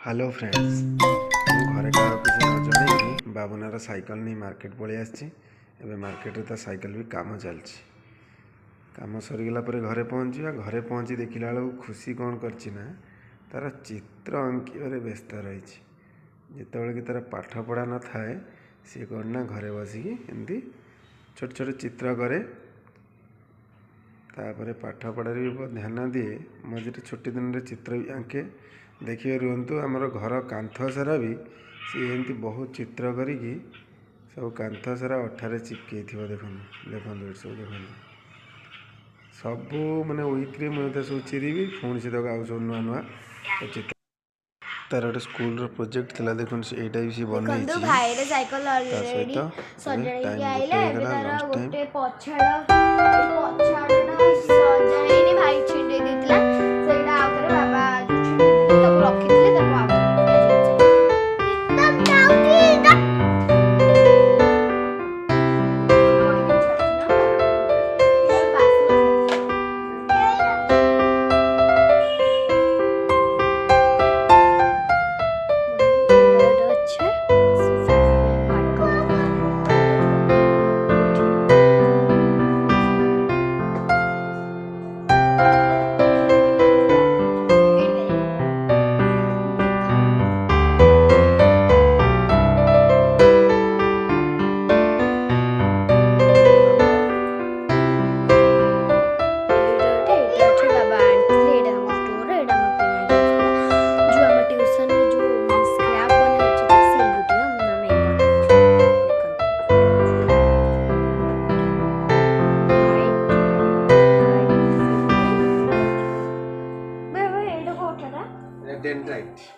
hello friends घरे क्या किसी न जन बाबुनार साइकिल नहीं मार्केट पलि आसी मार्केट ता साइकिल भी काम चलती काम सरीगला घरे पहुँचा घरे पहुँची देखला बेलू खुशी कौन करना तार चित्र अंकिबार व्यस्त रही जिते कि तार पाठ पढ़ा न थाए सी कौन ना घरे बसिकी एमती छोट छोट चित्र करे तापर पाठ पढ़ार भी बहुत ध्यान दिए मझे छुट्टी दिन में चित्र भी आंके देखिए रुहतु आमर घर कांथ सारा भी सी एमती बहुत चित्र करी सब कांथ सारा अठारे चिपकई थी देखो देखो सब देखो सबू माने वीक्रे मुझे सब चिरी पुणी से आउ सब नुआ नुआ चित्र तार गोटे स्कूल प्रोजेक्ट थिला देखुन से एटा भी सी बनई छी भाईरे साइकिल ऑलरेडी सजाई के आइले एबे तार गोटे पछाड़ सजाईनी भाई छिंडे देतिला सेटा आ करे बाबा छिंडे तब रखिथिले तब आ एकदम डाउटी डेंड्राइट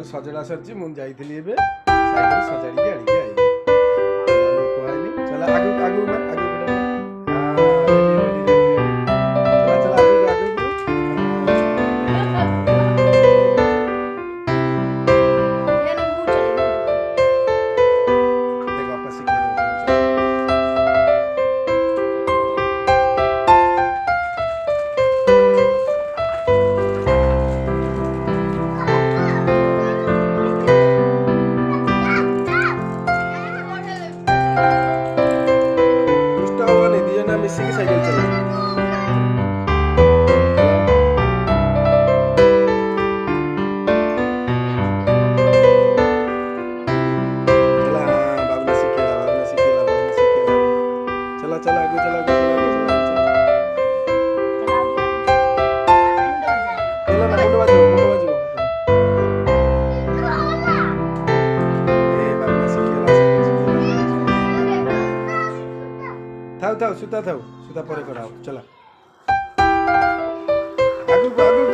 साइकेल सजड़ा सरची मुझे जाइली ए साइकेल सजाड़ी आनिक आई कहनी चल आगू आगू आगू मिसिकी साइकिल चला चला चला आगे चला थाउ थाउ सुता पर कराओ चला आगु आगु